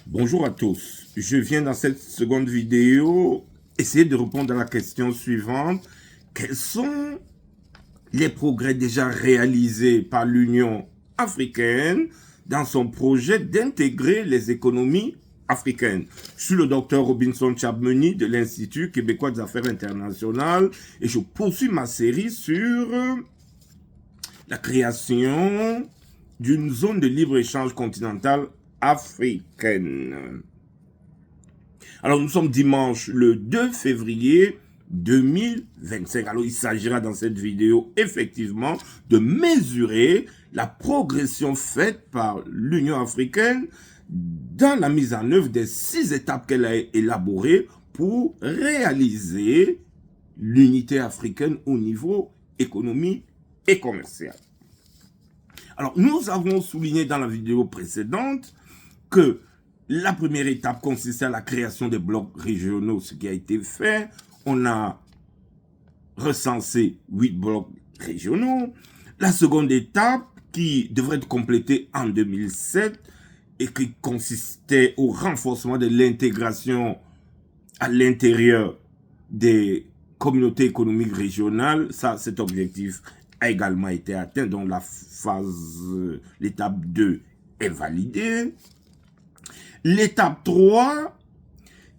Bonjour à tous. Je viens dans cette seconde vidéo essayer de répondre à la question suivante. Quels sont les progrès déjà réalisés par l'Union africaine dans son projet d'intégrer les économies africaines? Je suis le docteur Robinson Chabmeni de l'Institut québécois des affaires internationales et je poursuis ma série sur la création d'une zone de libre-échange continentale africaine. Alors, nous sommes dimanche le 2 février 2025. Alors, il s'agira dans cette vidéo, effectivement, de mesurer la progression faite par l'Union africaine dans la mise en œuvre des 6 étapes qu'elle a élaborées pour réaliser l'unité africaine au niveau économique et commercial. Alors, nous avons souligné dans la vidéo précédente que la première étape consistait à la création des blocs régionaux, ce qui a été fait. On a recensé 8 blocs régionaux. La seconde étape, qui devrait être complétée en 2007 et qui consistait au renforcement de l'intégration à l'intérieur des communautés économiques régionales, ça, cet objectif a également été atteint, donc l'étape 2 est validée. L'étape 3,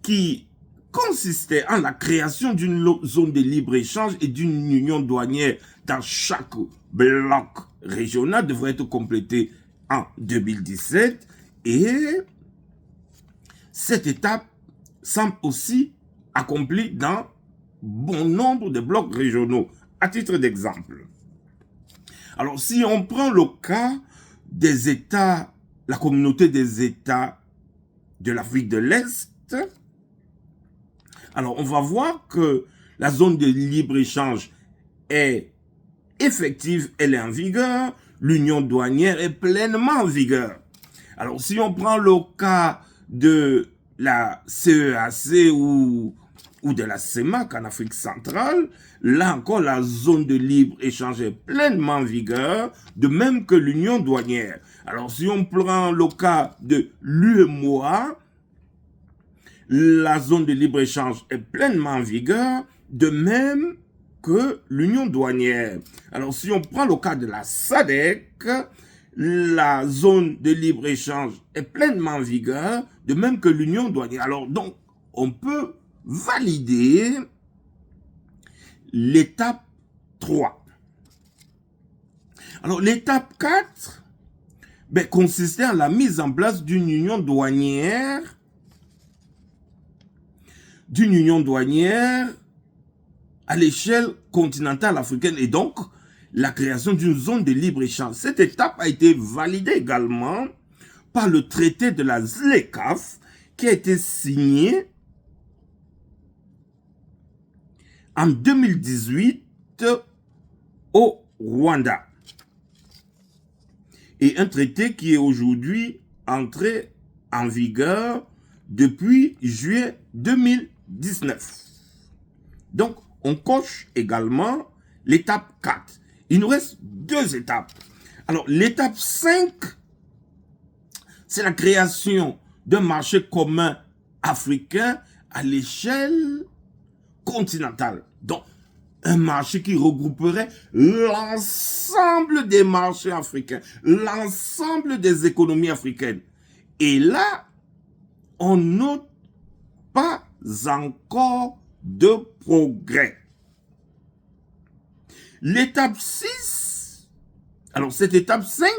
qui consistait en la création d'une zone de libre-échange et d'une union douanière dans chaque bloc régional, devrait être complétée en 2017. Et cette étape semble aussi accomplie dans bon nombre de blocs régionaux. À titre d'exemple, alors si on prend le cas des États, la communauté des États de l'Afrique de l'Est, alors on va voir que la zone de libre-échange est effective, elle est en vigueur, l'union douanière est pleinement en vigueur. Alors si on prend le cas de la CEAC ou de la CEMAC en Afrique centrale, là encore la zone de libre-échange est pleinement en vigueur, de même que l'union douanière. Alors si on prend le cas de l'UEMOA, la zone de libre-échange est pleinement en vigueur, de même que l'union douanière. Alors si on prend le cas de la SADC, la zone de libre-échange est pleinement en vigueur, de même que l'union douanière. Alors donc, on peut valider l'étape 3. Alors l'étape 4 consistait en la mise en place d'une union douanière à l'échelle continentale africaine et donc la création d'une zone de libre-échange. Cette étape a été validée également par le traité de la ZLECAf qui a été signé en 2018 au Rwanda. Et un traité qui est aujourd'hui entré en vigueur depuis juillet 2019. Donc, on coche également l'étape 4. Il nous reste 2 étapes. Alors, l'étape 5, c'est la création d'un marché commun africain à l'échelle continentale. Donc, un marché qui regrouperait l'ensemble des marchés africains, l'ensemble des économies africaines. Et là, on note pas encore de progrès. L'étape 6, alors cette étape 5,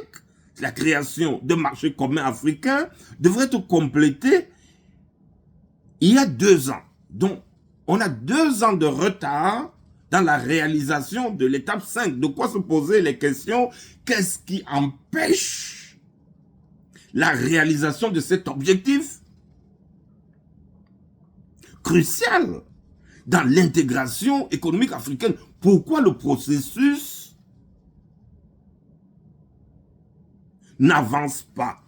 la création de marchés communs africains, devrait être complétée il y a 2 ans. Donc, on a 2 ans de retard dans la réalisation de l'étape 5. De quoi se poser les questions? Qu'est-ce qui empêche la réalisation de cet objectif crucial dans l'intégration économique africaine? Pourquoi le processus n'avance pas?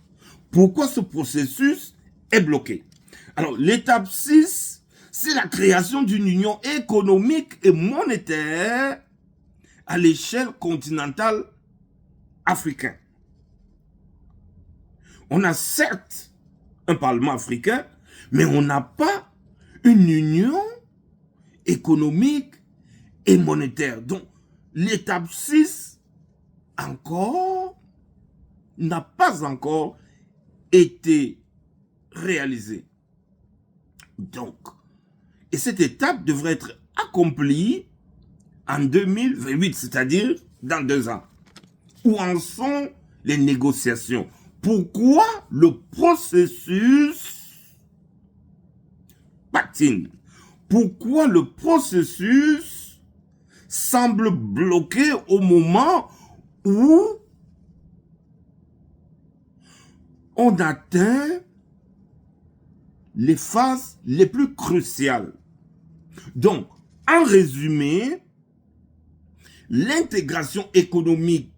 Pourquoi ce processus est bloqué? Alors, l'étape 6, c'est la création d'une union économique et monétaire à l'échelle continentale africaine. On a certes un Parlement africain, mais on n'a pas une union économique et monétaire. Donc, l'étape 6, encore, n'a pas encore été réalisée. Donc, et cette étape devrait être accomplie en 2028, c'est-à-dire dans 2 ans. Où en sont les négociations? Pourquoi le processus patine? Pourquoi le processus semble bloqué au moment où on atteint les phases les plus cruciales? Donc, en résumé, l'intégration économique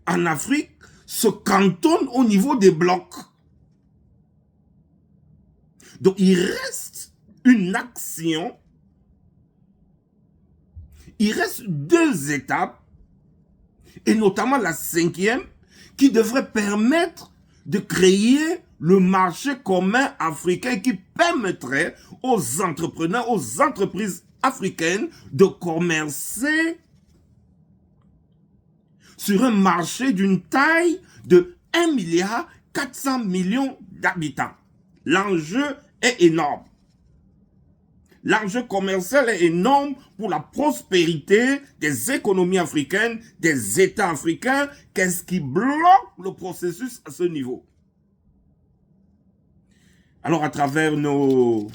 en Afrique se cantonne au niveau des blocs. Donc, il reste une action, il reste 2 étapes, et notamment la 5e, qui devrait permettre de créer le marché commun africain qui permettrait aux entrepreneurs, aux entreprises africaines de commercer sur un marché d'une taille de 1,4 milliard d'habitants. L'enjeu est énorme. L'enjeu commercial est énorme pour la prospérité des économies africaines, des États africains. Qu'est-ce qui bloque le processus à ce niveau? Alors, à travers nos